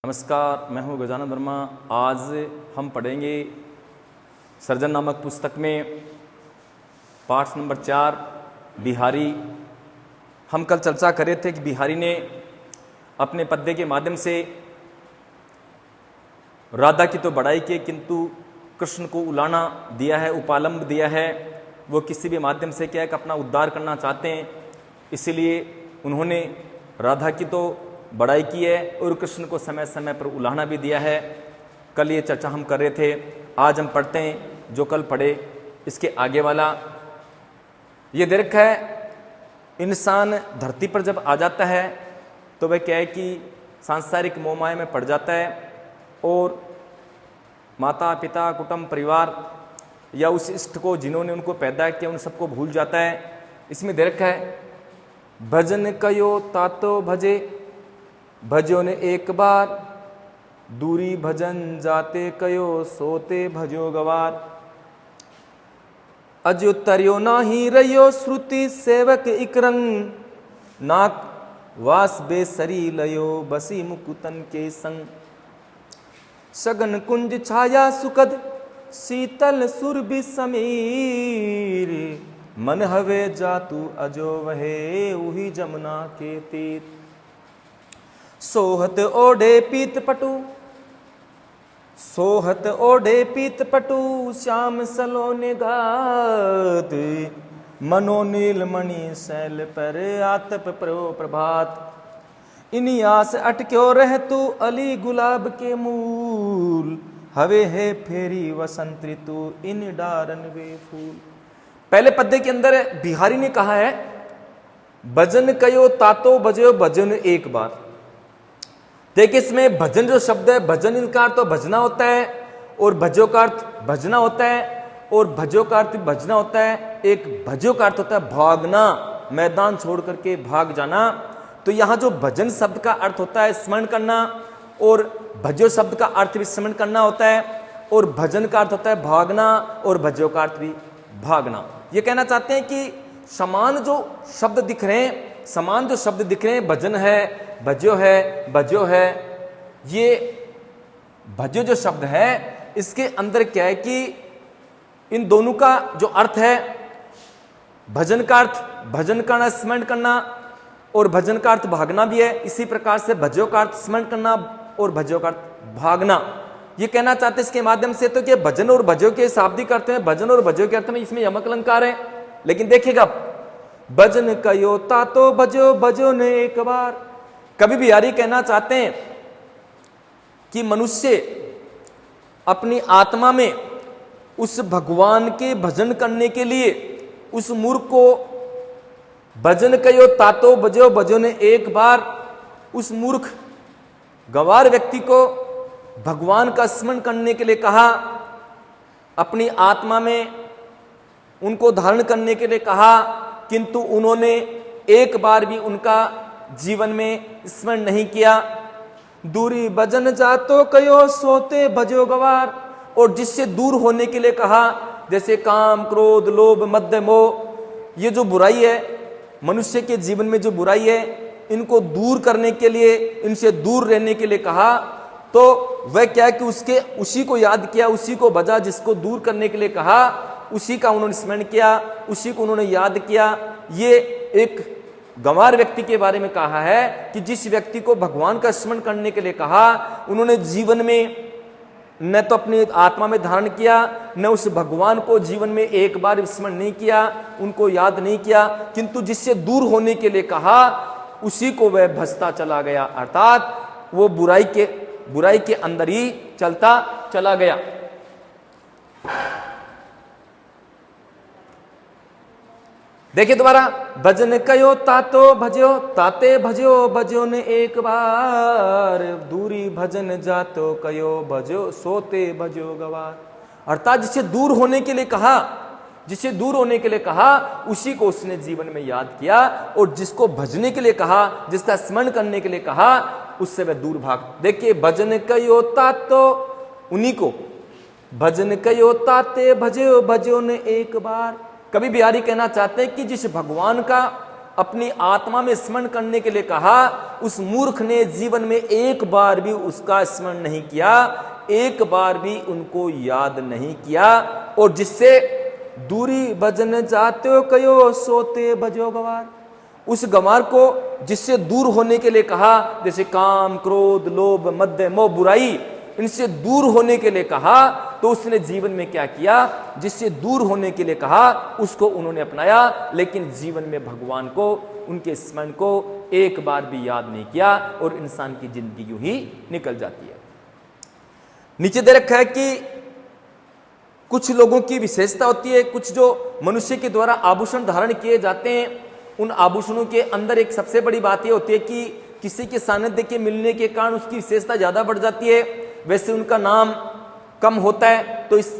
नमस्कार, मैं हूँ गजानन वर्मा। आज हम पढ़ेंगे सर्जन नामक पुस्तक में पाठ नंबर 4 बिहारी। हम कल चर्चा कर रहे थे कि बिहारी ने अपने पद्य के माध्यम से राधा की तो बड़ाई की, किंतु कृष्ण को उलाना दिया है, उपालंब दिया है। वो किसी भी माध्यम से क्या है कि अपना उद्धार करना चाहते हैं, इसीलिए उन्होंने राधा की तो बड़ाई की है और कृष्ण को समय समय पर उलाहना भी दिया है। कल ये चर्चा हम कर रहे थे। आज हम पढ़ते हैं जो कल पढ़े इसके आगे वाला। ये दीर्घ है। इंसान धरती पर जब आ जाता है तो वह क्या है कि सांसारिक मोहमाया में पड़ जाता है और माता पिता कुटुंब परिवार या उस इष्ट को जिन्होंने उनको पैदा किया उन सबको भूल जाता है। इसमें दीर्घ है, भजन कयो तातो भजे, भजो ने एक बार, दूरी भजन जाते कयो, सोते भजो गवार। अजो तरियो नाही रहियो श्रुति सेवक इकरंग, नाक वास बेसरी लयो बसी मुकुतन के संग। सगन कुंज छाया सुखद शीतल सुरभि समीर, मन हवे जातु अजो वहे उही जमुना के तीर। सोहत ओढ़े पीत पटु, सोहत ओढ़े पीत पटु, श्याम सलोने गात, मनो नील मणि शैल पर आतप प्रो प्रभात। इन्हीं आस अटक्यो रह तू अली गुलाब के मूल, हवे है फेरी वसंत ऋतु इन डारन वे फूल। पहले पद्य के अंदर बिहारी ने कहा है, भजन कयो तातो भजो भजन एक बार। देखिए इसमें भजन जो शब्द है, भजन इनका अर्थ तो भजना होता है और भजो का अर्थ भजना होता है और भजो का अर्थ भजना होता है। एक भजो का अर्थ होता है भागना, मैदान छोड़ करके भाग जाना। तो यहाँ जो भजन शब्द का अर्थ होता है स्मरण करना और भजो शब्द का अर्थ भी स्मरण करना होता है और भजन का अर्थ होता है भागना और भजो का अर्थ भी भागना। ये कहना चाहते हैं कि समान जो शब्द दिख रहे हैं, समान जो शब्द दिख रहे हैं, भजन है, भजो है, भजो है। ये भजो जो शब्द है इसके अंदर क्या है कि इन दोनों का जो अर्थ है, भजन का अर्थ भजन करना, स्मरण करना और भजन का अर्थ भागना भी है। इसी प्रकार से भजो का अर्थ स्मरण करना और भजो का अर्थ भागना। ये कहना चाहते हैं इसके माध्यम से तो कि भजन और भजो के शाब्दिक अर्थ में, भजन और भजो के अर्थ में इसमें यमक अलंकार है। लेकिन देखिएगा, भजन कयो तातो भजो, भजो ने एक बार। कभी बिहारी कहना चाहते हैं कि मनुष्य अपनी आत्मा में उस भगवान के भजन करने के लिए उस मूर्ख को भजन कयो तातो भजो, भजो ने एक बार, उस मूर्ख गंवार व्यक्ति को भगवान का स्मरण करने के लिए कहा, अपनी आत्मा में उनको धारण करने के लिए कहा, किंतु उन्होंने एक बार भी उनका जीवन में स्मरण नहीं किया। दूरी भजन जातो कयो, सोते भजो गवार। और जिससे दूर होने के लिए कहा, जैसे काम क्रोध लोभ मद मोह, ये जो बुराई है मनुष्य के जीवन में, जो बुराई है इनको दूर करने के लिए, इनसे दूर रहने के लिए कहा, तो वह क्या है कि उसी को याद किया, उसी को भजा जिसको दूर करने के लिए कहा, उसी का उन्होंने स्मरण किया, उसी को उन्होंने याद किया। ये एक गंवार व्यक्ति के बारे में कहा है कि जिस व्यक्ति को भगवान का स्मरण करने के लिए कहा, उन्होंने जीवन में न तो अपनी आत्मा में धारण किया, न उस भगवान को जीवन में एक बार स्मरण नहीं किया, उनको याद नहीं किया, किंतु जिससे दूर होने के लिए कहा उसी को वह भजता चला गया, अर्थात वो बुराई के अंदर ही चलता चला गया। देखिए दोबारा, भजन कयो तातो भजो, ताते भजो, भजो ने एक बार, दूरी भजन जातो कयो, भजो सोते भजो गवार। अर्थात जिसे दूर होने के लिए कहा, जिसे दूर होने के लिए कहा उसी को उसने जीवन में याद किया, और जिसको भजने के लिए कहा, जिसका स्मरण करने के लिए कहा, उससे वह दूर भाग। देखिए, भजन कयो तातो, उन्हीं को भजन कयो ताते भजो, भजो ने एक बार। कभी बिहारी कहना चाहते हैं कि जिस भगवान का अपनी आत्मा में स्मरण करने के लिए कहा, उस मूर्ख ने जीवन में एक बार भी उसका स्मरण नहीं किया, एक बार भी उनको याद नहीं किया। और जिससे दूरी भजन जाते हो कयो सोते भजो गवार, उस गंवार को जिससे दूर होने के लिए कहा, जैसे काम, क्रोध, लोभ, मद, मोह, बुराई, इनसे दूर होने के लिए कहा, तो उसने जीवन में क्या किया, जिससे दूर होने के लिए कहा उसको उन्होंने अपनाया, लेकिन जीवन में भगवान को, उनके स्मरण को एक बार भी याद नहीं किया और इंसान की जिंदगी यूं ही निकल जाती है। नीचे दे रखा है कि कुछ लोगों की विशेषता होती है, कुछ जो मनुष्य के द्वारा आभूषण धारण किए जाते हैं, उन आभूषणों के अंदर एक सबसे बड़ी बात यह होती है कि किसी के सानिध्य के मिलने के कारण उसकी विशेषता ज्यादा बढ़ जाती है, वैसे उनका नाम कम होता है। तो इस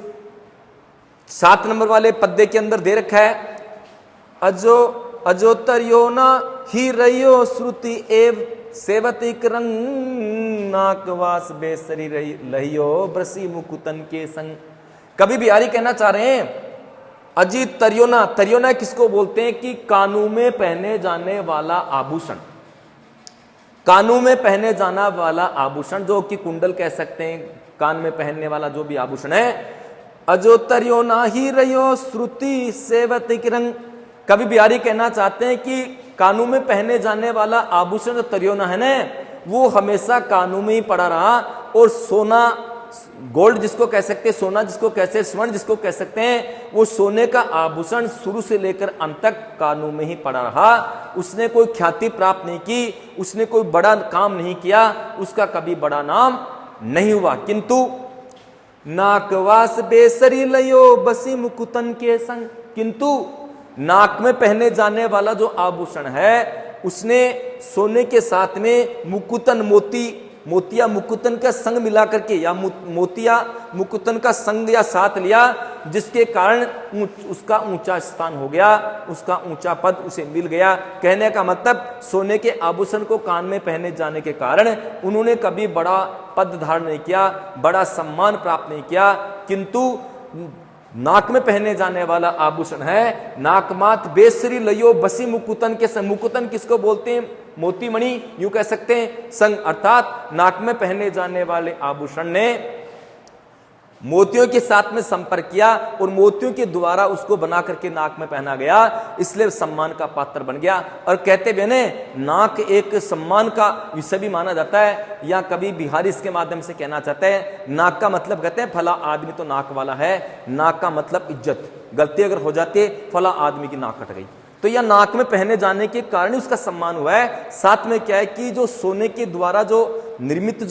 7 नंबर वाले पद्य के अंदर दे रखा है, अजोतरियो ना ही रहियो श्रुति एव सेवती रंग नाकवास बेसरी लहियो ब्रसी मुकुतन के संग। कवि बिहारी कहना चाह रहे हैं, अजीत तरियोना, तरियोना किसको बोलते हैं कि कानों में पहने जाने वाला आभूषण, कानों में पहने जाना वाला आभूषण, जो कि कुंडल कह सकते हैं, कान में पहनने वाला जो भी आभूषण है। अजोतरियो ना ही रहियो श्रुति सेवती रंग, कवि बिहारी कहना चाहते हैं कि कानों में पहने जाने वाला आभूषण जो तरियोना है ना, वो हमेशा कानों में ही पड़ा रहा, और सोना, गोल्ड जिसको कह सकते हैं, सोना जिसको कहते हैं, स्वर्ण जिसको कह सकते हैं, वो सोने का आभूषण शुरू से लेकर अंत तक कानों में ही पड़ा रहा। उसने कोई ख्याति प्राप्त नहीं की, उसने कोई बड़ा काम नहीं किया, उसका कभी बड़ा नाम नहीं हुआ। किंतु नाकवास बेसरी लयो बसी मुकुतन के संग, किंतु नाक में पहने जाने वाला जो आभूषण है, उसने सोने के साथ में मुकुतन, मोतिया मुकुतन का संग मिला करके, या मोतिया मुकुतन का संग या साथ लिया, जिसके कारण उसका ऊंचा स्थान हो गया, उसका ऊंचा पद उसे मिल गया। कहने का मतलब, सोने के आभूषण को कान में पहने जाने के कारण उन्होंने कभी बड़ा पद धारण नहीं किया, बड़ा सम्मान प्राप्त नहीं किया। किंतु नाक में पहने जाने वाला आभूषण है, नाकमात बेसरी लयो बसी मुकुतन के संग। मुकुतन किसको बोलते हैं? मोती मणि यूं कह सकते हैं, संग, अर्थात नाक में पहने जाने वाले आभूषण ने मोतियों के साथ में संपर्क किया और मोतियों के द्वारा उसको बना करके नाक में पहना गया, इसलिए सम्मान का पात्र बन गया। और कहते भी ने, नाक एक सम्मान का विषय भी माना जाता है, या कभी बिहारी इसके माध्यम से कहना चाहते हैं, नाक का मतलब कहते हैं फला आदमी तो नाक वाला है, नाक का मतलब इज्जत, गलती अगर हो जाती है फला आदमी की नाक कट गई, तो यह नाक में पहने जाने के कारण उसका सम्मान हुआ है। साथ में क्या है कि जो सोने के द्वारा जो निर्मित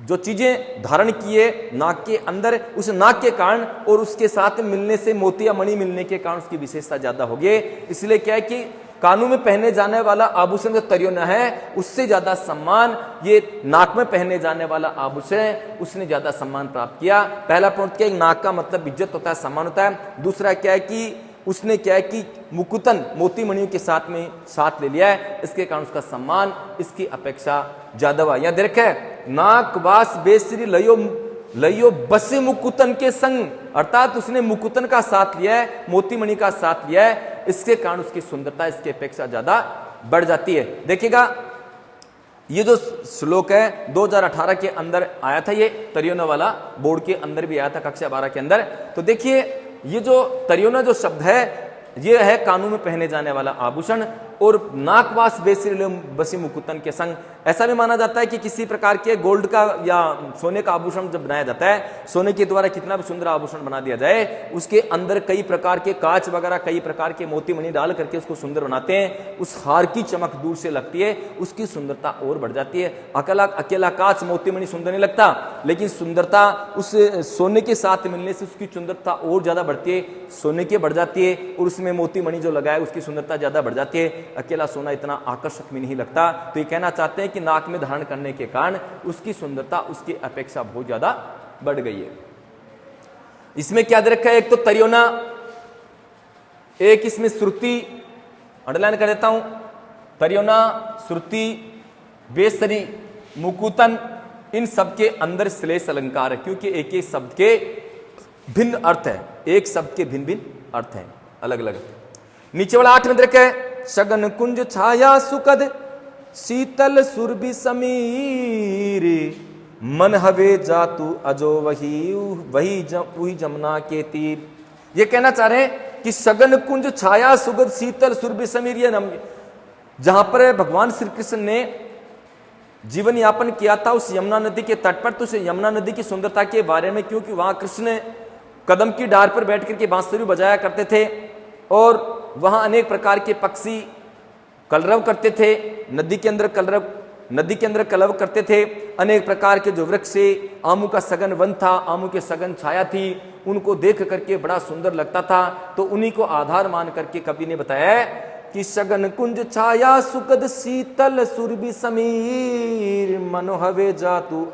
जो चीजें धारण किए नाक के अंदर, उस नाक के कारण और उसके साथ मिलने से मोतिया मणि मिलने के कारण उसकी विशेषता ज्यादा हो गई। इसलिए क्या है कि कानों में पहने जाने वाला आभूषण जो तरियोना है, उससे ज्यादा सम्मान ये नाक में पहने जाने वाला आभूषण है, उसने ज्यादा सम्मान प्राप्त किया। पहला पॉइंट क्या है, नाक का मतलब इज्जत होता है, सम्मान होता है। दूसरा क्या है कि उसने क्या है कि मुकुतन, मोती मणियों के साथ में साथ ले लिया है, इसके कारण उसका सम्मान इसकी अपेक्षा ज्यादा हुआ। यहां देख है, नाक वास बेसरी लयो बसे मुकुतन के संग, अर्थात उसने मुकुतन का साथ लिया है, मोती मणि का साथ लिया है, इसके कारण उसकी सुंदरता इसकी अपेक्षा ज्यादा बढ़ जाती है। देखिएगा, ये जो श्लोक है 2018 के अंदर आया था, ये तरियोना वाला बोर्ड के अंदर भी आया था, कक्षा 12 के अंदर। तो देखिए, ये जो तरियोना जो शब्द है, ये है कानों में पहने जाने वाला आभूषण, और नाकवास बेसरी बसी मुकुतन के संग। ऐसा भी माना जाता है कि किसी प्रकार के गोल्ड का या सोने का आभूषण जब बनाया जाता है, सोने के द्वारा कितना भी सुंदर आभूषण बना दिया जाए, उसके अंदर कई प्रकार के कांच वगैरह, कई प्रकार के मोती मणि डाल करके उसको सुंदर बनाते हैं। उस हार की चमक दूर से लगती है, उसकी सुंदरता और बढ़ जाती है। अकेला कांच मोती मणि सुंदर नहीं लगता, लेकिन सुंदरता उस सोने के साथ मिलने से उसकी सुंदरता और ज्यादा बढ़ती है, सोने की बढ़ जाती है, और उसमें मोती मणि जो लगा है उसकी सुंदरता ज्यादा बढ़ जाती है। अकेला सोना इतना आकर्षक भी नहीं लगता। तो ये कहना चाहते हैं कि नाक में धारण करने के कारण उसकी सुंदरता उसकी अपेक्षा बहुत ज्यादा बढ़ गई है। इसमें क्या दे रखा है, एक तो तरियोना, एक इसमें श्रुति, अंडरलाइन कर देता हूं, तरियोना, श्रुति, बेसरी, मुकुतन, इन सब के अंदर श्लेष अलंकार है, क्योंकि एक एक शब्द के भिन्न अर्थ है, एक शब्द के भिन्न भिन्न अर्थ हैं, अलग अलग। नीचे वाला 8 में देखे, सगन कुंज छाया सुखद शीतल सुरभि समीर, मन हवे जातु अजो वही जमुना के तीर। ये कहना चाह रहे हैं कि सगन कुंज छाया सुगध शीतल सुरभि समीर, ये जहां पर भगवान श्री कृष्ण ने जीवन यापन किया था उस यमुना नदी के तट पर, तो उस यमुना नदी की सुंदरता के बारे में, क्योंकि वहां कृष्ण कदम की डार पर बैठ करके बांसुरी बजाया करते थे और वहां अनेक प्रकार के पक्षी कलरव करते थे, नदी के अंदर कलरव करते थे, अनेक प्रकार के जो वृक्ष से आमू का सघन वन था, आमू के सघन छाया थी, उनको देख करके बड़ा सुंदर लगता था। तो उन्हीं को आधार मान करके कवि ने बताया कि सगन कुंज छाया सुखद शीतल सुरभि समीर, मनोहवे जातु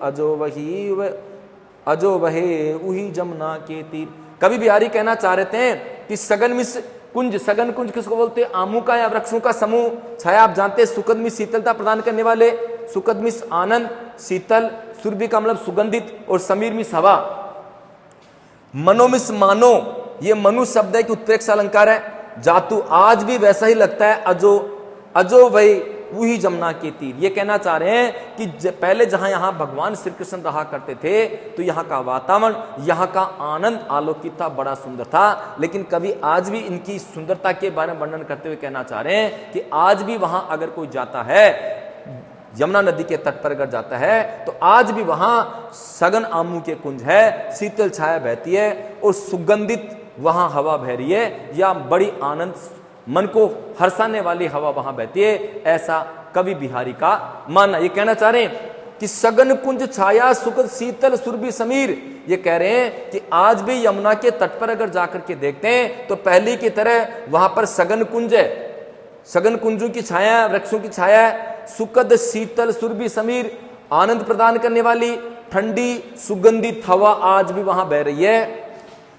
अजो वहे उही जमुना के तीर। कवि बिहारी कहना चाह रहे थे कि सगन कुंज किसको बोलते हैं? आमू का या वृक्षों का समूह। छाया आप जानते हैं सुखद में शीतलता प्रदान करने वाले, सुखद में आनंद, शीतल, सुरभि का मतलब सुगंधित, और समीर में हवा। मनोमिस मानो, ये मनु शब्द है कि उत्प्रेक्षा अलंकार है। जातु आज भी वैसा ही लगता है, अजो वही वही जमुना के तीर। ये कहना चाह रहे हैं कि पहले जहां यहां भगवान श्री कृष्ण रहा करते थे तो यहां का वातावरण, यहां का आनंद आलोकित था, बड़ा सुंदर था। लेकिन कभी आज भी इनकी सुंदरता के बारे में वर्णन करते हुए कहना चाह रहे हैं कि आज भी वहां अगर कोई जाता है, यमुना नदी के तट पर अगर जाता है, तो आज भी वहां सघन आमू के कुंज है, शीतल छाया बहती है और सुगंधित वहां हवा बह रही है, या बड़ी आनंद, मन को हर्षाने वाली हवा वहां बहती है, ऐसा कवि बिहारी का मानना। ये कहना चाह रहे हैं कि सघन कुंज छाया सुखद शीतल सुरभि समीर। ये कह रहे हैं कि आज भी यमुना के तट पर अगर जाकर के देखते हैं तो पहले की तरह वहां पर सघन कुंज है, सघन कुंजों की छाया, वृक्षों की छाया, सुखद शीतल सुरभि समीर, आनंद प्रदान करने वाली ठंडी सुगंधित हवा आज भी वहां बह रही है।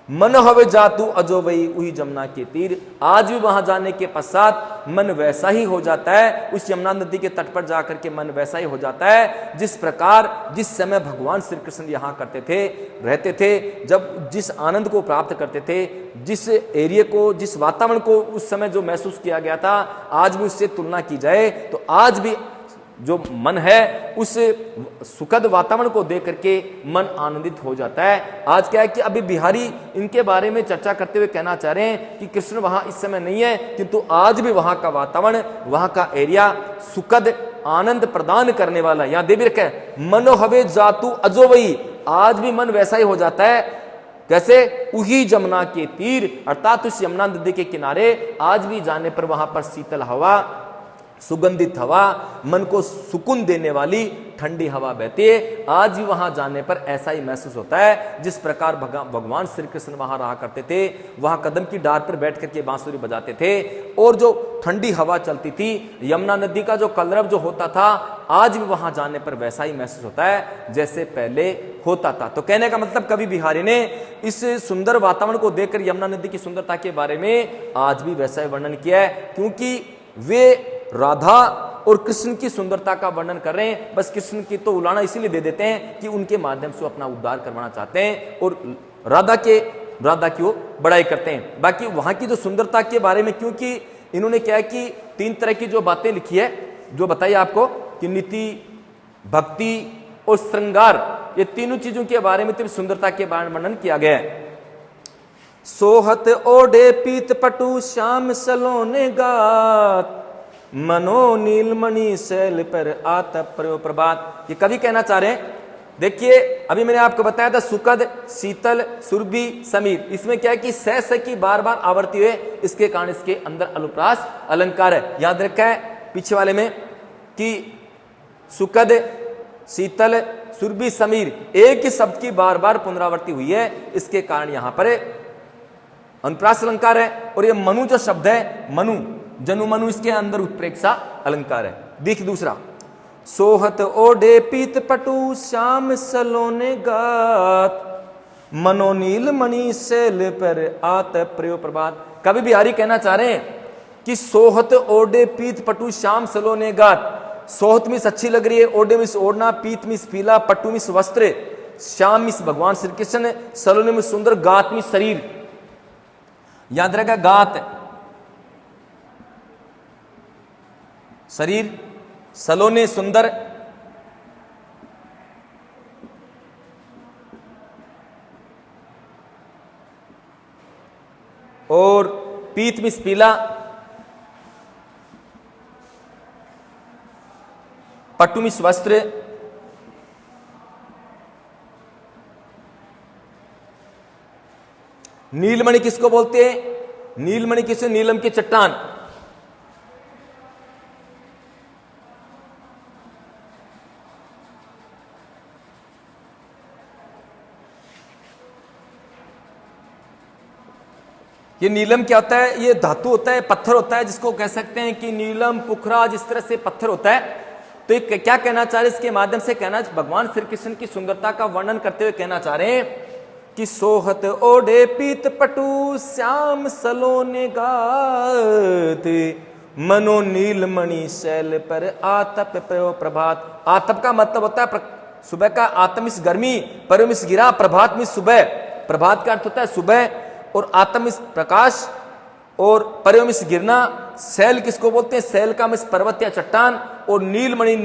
मन हवे जातु अजो वही उही जमुना के तीर। आज भी वहां जाने के पश्चात मन वैसा ही हो जाता है, उस यमुना नदी के तट पर जाकर के मन वैसा ही हो जाता है जिस प्रकार जिस समय भगवान श्री कृष्ण यहाँ करते थे, रहते थे, जब जिस आनंद को प्राप्त करते थे, जिस एरिया को, जिस वातावरण को उस समय जो महसूस किया गया था, आज भी उससे तुलना की जाए तो आज भी जो मन है उस सुखद वातावरण को देख करके मन आनंदित हो जाता है। आज क्या है कि अभी बिहारी इनके बारे में चर्चा करते हुए कहना चाह रहे हैं कि कृष्ण वहां इस समय नहीं है, किंतु आज भी वहां का वातावरण, वहां का एरिया सुखद आनंद प्रदान करने वाला। यहां देवी रखे मनो हवे जातु अजो वही, आज भी मन वैसा ही हो जाता है। कैसे? उही जमुना के तीर, अर्थात उस यमुना नदी के किनारे आज भी जाने पर वहां पर शीतल हवा, सुगंधित हवा, मन को सुकून देने वाली ठंडी हवा बहती है। आज भी वहां जाने पर ऐसा ही महसूस होता है जिस प्रकार भगवान श्री कृष्ण वहां रहा करते थे, वहां कदम की डार पर बैठ करके बांसुरी बजाते थे और जो ठंडी हवा चलती थी, यमुना नदी का जो कलरव जो होता था, आज भी वहां जाने पर वैसा ही महसूस होता है जैसे पहले होता था। तो कहने का मतलब कवि बिहारी ने इस सुंदर वातावरण को देखकर यमुना नदी की सुंदरता के बारे में आज भी वैसा ही वर्णन किया है, क्योंकि वे राधा और कृष्ण की सुंदरता का वर्णन कर रहे हैं। बस कृष्ण की तो उलाना इसीलिए दे देते हैं कि उनके माध्यम से अपना उद्धार करवाना चाहते हैं और राधा की वो बड़ाई करते हैं। बाकी वहां की जो सुंदरता के बारे में, क्योंकि इन्होंने क्या है कि 3 तरह की जो बातें लिखी है, जो बताइए आपको कि नीति, भक्ति और श्रृंगार, ये तीनों चीजों के बारे में तो सुंदरता के बारे में वर्णन किया गया है। सोहत ओढ़े पीत पटु श्याम सलोने गात, मनो नीलमणि शैल पर आतप प्रयो प्रभात। ये कवि कहना चाह रहे हैं, देखिए अभी मैंने आपको बताया था सुखद, शीतल, सुरभि, समीर, इसमें क्या है कि स की बार बार आवृत्ति हुए, इसके कारण इसके अंदर अनुप्रास अलंकार है। याद रखा है पीछे वाले में कि सुखद, शीतल, सुरभि, समीर, एक ही शब्द की बार बार पुनरावृत्ति हुई है, इसके कारण यहां पर अनुप्रास अलंकार है। और ये मनु जो शब्द है, मनु, जनु मनु, इसके अंदर उत्प्रेक्षा अलंकार है। देख दूसरा, सोहत ओढ़े पीत पटु श्याम सलोने गात, मनोनील मणि शैल पर आत प्रयो प्रभात। कवि बिहारी कहना चाह रहे हैं कि सोहत ओढ़े पीत पटु श्याम सलोने गात, सोहत मिस अच्छी लग रही है, ओढ़े मिस ओढ़ना, पीत मिस पीला, पट्टू मिस वस्त्र, श्याम मिस भगवान श्री कृष्ण, सलोने मिस सुंदर, गात मिस शरीर। याद रहेगा गात, शरीर सलोने सुंदर, और पीत मिस पीला, पट्टू मिस वस्त्र, नीलमणि किसको बोलते हैं? नीलमणि किसे? नीलम की चट्टान। ये नीलम क्या होता है? ये धातु होता है, पत्थर होता है, जिसको कह सकते हैं कि नीलम पुखरा, जिस तरह से पत्थर होता है। तो ये क्या कहना चाह रहे हैं? इसके माध्यम से कहना, भगवान श्री कृष्ण की सुंदरता का वर्णन करते हुए कहना चाह रहे हैं कि सोहत ओढ़े पीत पटु श्याम सलोने गात, मनो नीलमणि शैल पर आतप प्रभात। आतप का मतलब होता है सुबह का, आतमिस गर्मी, परमिस गिरा, प्रभात मिस सुबह। प्रभात का अर्थ होता है सुबह, और आतमिस प्रकाश, और परमिस गिरना। शैल किसको बोलते हैं? शैल का मिस पर्वत या चट्टान। और नीलमणि,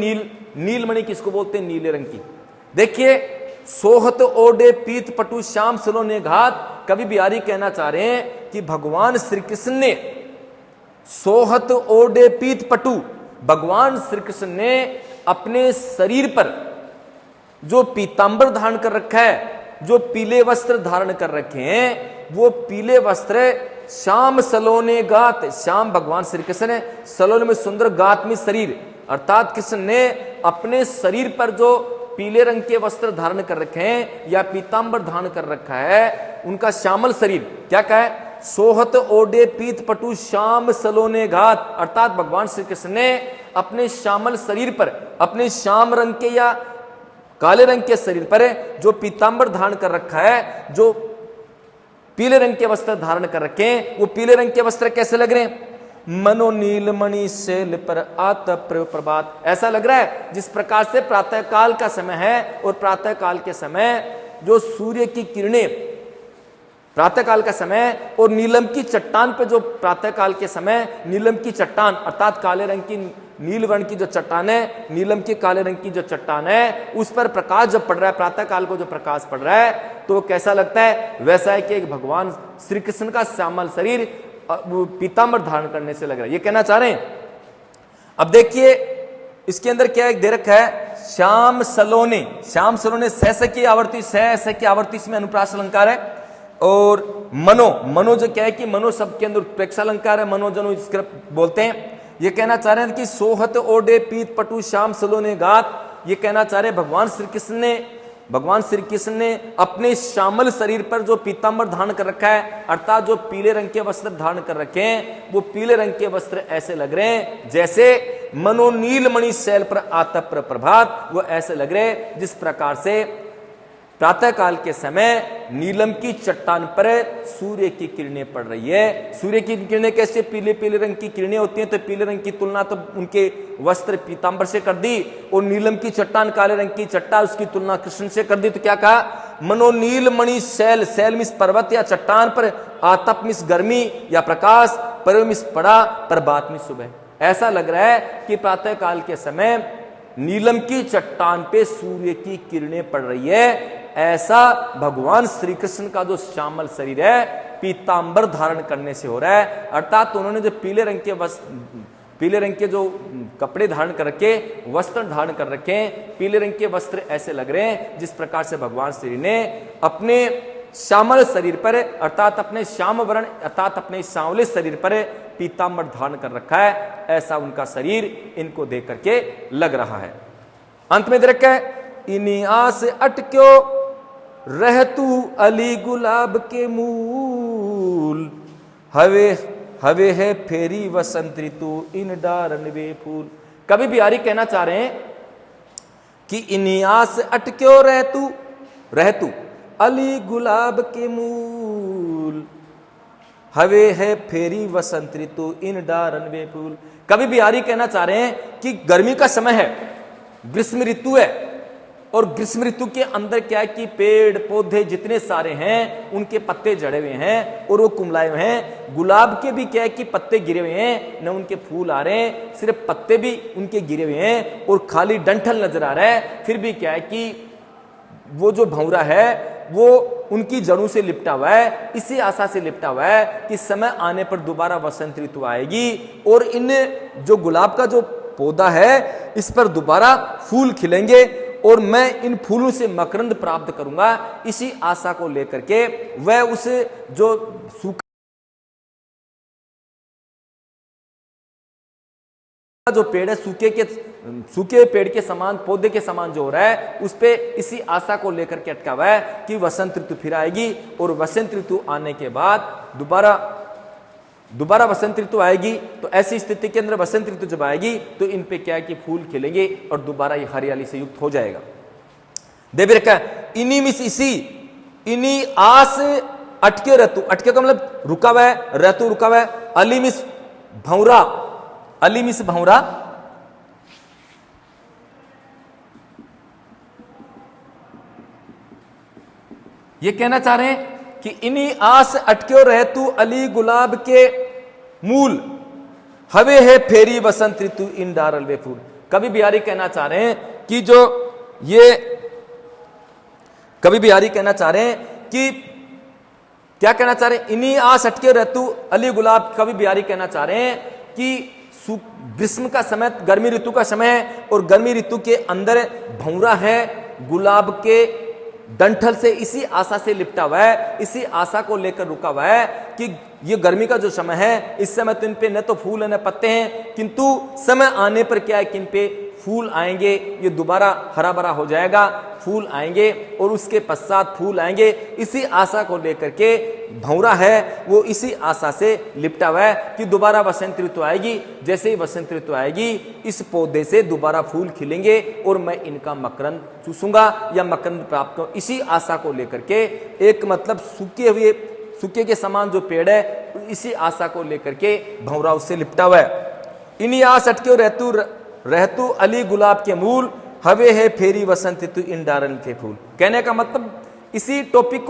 नीलमणि किसको बोलते हैं? नीले रंग की। देखिए, सोहत ओढ़े पीत पटु श्याम सलोने घात, कवि बिहारी कहना चाह रहे हैं कि भगवान श्री कृष्ण ने सोहत ओढ़े पीत पटु, भगवान श्री कृष्ण ने अपने शरीर पर जो पीतांबर धारण कर रखा है, जो पीले वस्त्र धारण कर रखे हैं, वो पीले वस्त्र श्याम सलोने गात, श्याम भगवान श्री कृष्ण है, सलोने में सुंदर, गात में शरीर, अर्थात कृष्ण ने अपने शरीर पर जो पीले रंग के वस्त्र धारण कर रखे हैं या पीतांबर धारण कर रखा है, उनका श्यामल शरीर क्या कहा है? सोहत ओढ़े पीत पटु श्याम सलोने घात, अर्थात भगवान श्री कृष्ण ने अपने श्यामल शरीर पर, अपने श्याम रंग के या काले रंग के शरीर पर जो पीतांबर धारण कर रखा है, जो पीले रंग के वस्त्र धारण कर रखे हैं, वो पीले रंग के वस्त्र कैसे लग रहे हैं? मनो नीलमणि शैल पर आतप प्रभात। ऐसा लग रहा है जिस प्रकार से प्रातः काल का समय है, और प्रातः काल के समय जो सूर्य की किरणें, प्रातः काल का समय, और नीलम की चट्टान पे जो प्रातः काल के समय नीलम की चट्टान, अर्थात काले रंग की, नील वर्ण की जो चट्टान है, नीलम के काले रंग की जो चट्टान है, उस पर प्रकाश जब पड़ रहा है, प्रातः काल को जो प्रकाश पड़ रहा है, तो कैसा लगता है? वैसा है कि एक भगवान श्री कृष्ण का श्यामल शरीर पीतांबर धारण करने से लग रहा है। ये कहना चाह रहे हैं। अब देखिए इसके अंदर क्या एक दे रखा है? श्याम सलोने, श्याम सलोने सहस की आवर्ती, सहस की आवर्ती इसमें अनुप्रास अलंकार है। और मनो, मनो जो क्या है कि मनो शब्द के अंदर प्रेक्षालंकार है, मनोजनो इसको बोलते हैं। ये कहना चाह रहे हैं कि सोहत ओढ़े पीत पटु श्याम सलोने गात, ये कहना चाह रहे हैं भगवान श्री कृष्ण ने अपने श्यामल शरीर पर जो पीतांबर धारण कर रखा है, अर्थात जो पीले रंग के वस्त्र धारण कर रखे हैं, वो पीले रंग के वस्त्र ऐसे लग रहे हैं जैसे मनो नीलमणि शैल पर आतप प्रभात। वो ऐसे लग रहे हैं जिस प्रकार से प्रातः काल के समय नीलम की चट्टान पर सूर्य की किरणें पड़ रही है। सूर्य की किरणें कैसे? पीले पीले रंग की किरणें होती हैं, तो पीले रंग की तुलना तो उनके वस्त्र पीतांबर से कर दी, और नीलम की चट्टान, काले रंग की चट्टान, उसकी तुलना कृष्ण से कर दी। तो क्या कहा? मनो नीलमणि शैल, शैल मिस पर्वत या चट्टान पर, आतप मिस गर्मी या प्रकाश, पर मिस पड़ा, प्रभात मिस सुबह। ऐसा लग रहा है कि प्रातः काल के समय नीलम की चट्टान पे सूर्य की किरणें पड़ रही है। ऐसा भगवान श्री कृष्ण का जो श्यामल शरीर है पीतांबर धारण करने से हो रहा है, अर्थात उन्होंने जो पीले रंग के पीले रंग के जो कपड़े धारण कर रखे, वस्त्र धारण कर रखे हैं, पीले रंग के वस्त्र ऐसे लग रहे हैं जिस प्रकार से भगवान श्री ने अपने श्यामल शरीर पर, अर्थात अपने श्याम वर्ण, अर्थात अपने सांवले शरीर पर पीतांबर धारण कर रखा है। ऐसा उनका शरीर इनको देख करके लग रहा है। अंत में दे रखा है, इन्हीं आस अटक्यो रह तू अली गुलाब के मूल, हवे हवे है फेरी वसंत ऋतु इन डारन वे फूल। कवि बिहारी कहना चाह रहे हैं कि इन्हीं आस अटक्यो रह तू अली गुलाब के मूल, हवे है फेरी वसंत ऋतु इन डारन वे फूल। कवि बिहारी कहना चाह रहे हैं कि गर्मी का समय है, ग्रीष्म ऋतु है, और ग्रीष्म ऋतु के अंदर क्या है कि पेड़ पौधे जितने सारे हैं उनके पत्ते जड़े हुए हैं और वो कुमलाए हुए हैं। गुलाब के भी क्या है कि पत्ते गिरे हुए हैं, न उनके फूल आ रहे हैं, सिर्फ पत्ते भी उनके गिरे हुए हैं और खाली डंठल नजर आ रहा है। फिर भी क्या है कि वो जो भंवरा है वो उनकी जड़ों से लिपटा हुआ है, इसी आशा से लिपटा हुआ है कि समय आने पर दोबारा वसंत ऋतु आएगी और इन जो गुलाब का जो पौधा है इस पर दोबारा फूल खिलेंगे और मैं इन फूलों से मकरंद प्राप्त करूंगा। इसी आशा को लेकर के वह उस जो सूखा जो पेड़ है सूखे पेड़ के समान, पौधे के समान जो हो रहा है उस पे इसी आशा को लेकर के अटका हुआ है कि वसंत ऋतु फिर आएगी और वसंत ऋतु आने के बाद दोबारा वसंत ऋतु आएगी। तो ऐसी स्थिति के अंदर वसंत ऋतु जब आएगी तो इन पे क्या है कि फूल खिलेंगे और दोबारा ये हरियाली से युक्त हो जाएगा। देवी रखा इन्हीं मिस इसी इन्हीं आस अटके ऋतु, अटके का मतलब रुका हुआ है, ऋतु रुका हुआ है। अली मिस भंवरा, अली मिस भंवरा, ये कहना चाह रहे हैं कि इन्हीं आस अटक्यो रहतु अली गुलाब के मूल, हवे है फेरी वसंत ऋतु इन डारल वे फूल। कवि बिहारी कहना चाह रहे हैं कि जो ये कवि बिहारी कहना चाह रहे हैं कि क्या कहना चाह रहे हैं, इन्हीं आस अटके रहतु अली गुलाब। कवि बिहारी कहना चाह रहे हैं कि ग्रीष्म का समय गर्मी ऋतु का समय है और गर्मी ऋतु के अंदर भंवरा है गुलाब के डंठल से, इसी आशा से लिपटा हुआ है, इसी आशा को लेकर रुका हुआ है कि ये गर्मी का जो समय है इस समय तो इन पे न तो फूल है न पत्ते हैं, किंतु समय आने पर क्या है कि इन पे फूल आएंगे, ये दोबारा हरा भरा हो जाएगा, फूल आएंगे और उसके पश्चात फूल आएंगे। इसी आशा को लेकर के भंवरा है वो इसी आशा से लिपटा हुआ है कि दोबारा वसंत ऋतु आएगी। जैसे ही वसंत ऋतु आएगी इस पौधे से दोबारा फूल खिलेंगे और मैं इनका मकरंद चूसूंगा या मकरंद प्राप्त करूं। इसी आशा को लेकर के एक मतलब सूखे के समान जो पेड़ है इसी आशा को लेकर के भंवरा उससे लिपटा हुआ है। इन्हीं आस अटके रहतु अली गुलाब के मूल, हवे है फेरी वसंत ऋतु इन डारल के फूल। कहने का मतलब इसी टॉपिक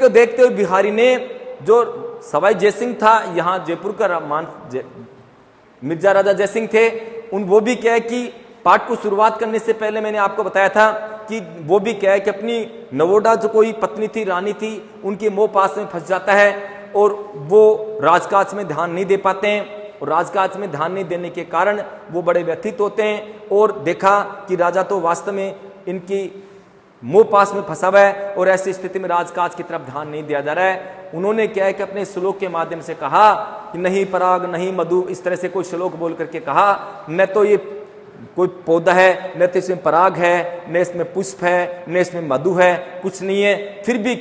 को देखते हुए बिहारी ने जो सवाई जयसिंह था यहाँ जयपुर का मिर्जा राजा जयसिंह थे वो भी क्या है कि पाठ को शुरुआत करने से पहले मैंने आपको बताया था कि वो भी क्या है कि अपनी नवोडा जो कोई पत्नी थी, रानी थी, उनके मोह पास में फंस जाता है और वो राजकाज में ध्यान नहीं दे पाते हैं और राजकाज में ध्यान नहीं देने के कारण वो बड़े व्यथित होते हैं और देखा कि राजा तो वास्तव में इनकी मोह पास में फंसा हुआ है और ऐसी स्थिति में राजकाज की तरफ ध्यान नहीं दिया जा रहा है। उन्होंने क्या है कि अपने श्लोक के माध्यम से कहा कि नहीं पराग नहीं मधु, इस तरह से कोई श्लोक बोल करके कहा न तो ये कोई पौधा है, न तो इसमें पराग है, न इसमें पुष्प है, न इसमें मधु है, कुछ नहीं है, फिर भी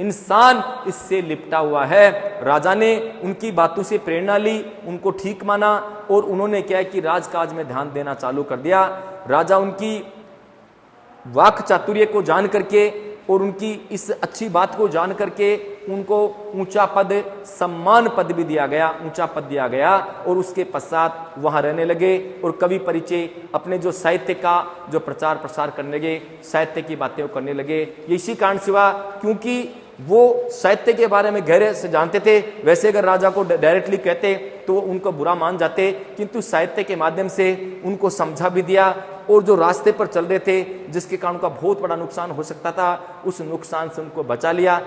इंसान इससे लिपटा हुआ है। राजा ने उनकी बातों से प्रेरणा ली, उनको ठीक माना और उन्होंने क्या है कि राजकाज में ध्यान देना चालू कर दिया। राजा उनकी वाक चातुर्य को जान करके और उनकी इस अच्छी बात को जान करके उनको ऊंचा पद, सम्मान पद भी दिया गया, ऊंचा पद दिया गया और उसके पश्चात वहां रहने लगे और कवि परिचय अपने जो साहित्य का जो प्रचार प्रसार करने लगे, साहित्य की बातें करने लगे। ये इसी कारण से हुआ क्योंकि वो साहित्य के बारे में गहरे से जानते थे। वैसे अगर राजा को डायरेक्टली कहते तो उनको बुरा मान जाते, किंतु साहित्य के माध्यम से उनको समझा भी दिया और जो रास्ते पर चल रहे थे जिसके कारण उनका बहुत बड़ा नुकसान हो सकता था, उस नुकसान से उनको बचा लिया।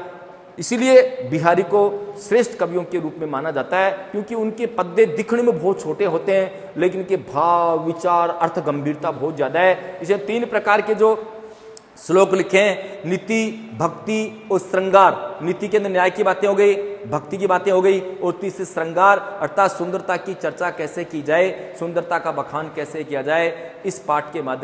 इसीलिए बिहारी को श्रेष्ठ कवियों के रूप में माना जाता है क्योंकि उनके पद्य दिखने में बहुत छोटे होते हैं लेकिन उनके भाव, विचार, अर्थ गंभीरता बहुत ज्यादा है। इसे 3 प्रकार के जो श्लोक लिखे हैं, नीति, भक्ति और श्रृंगार। नीति के अंदर न्याय की बातें हो गई, भक्ति की बातें हो गई और तीसरे श्रृंगार अर्थात सुंदरता की चर्चा कैसे की जाए, सुंदरता का बखान कैसे किया जाए, इस पाठ के माध्यम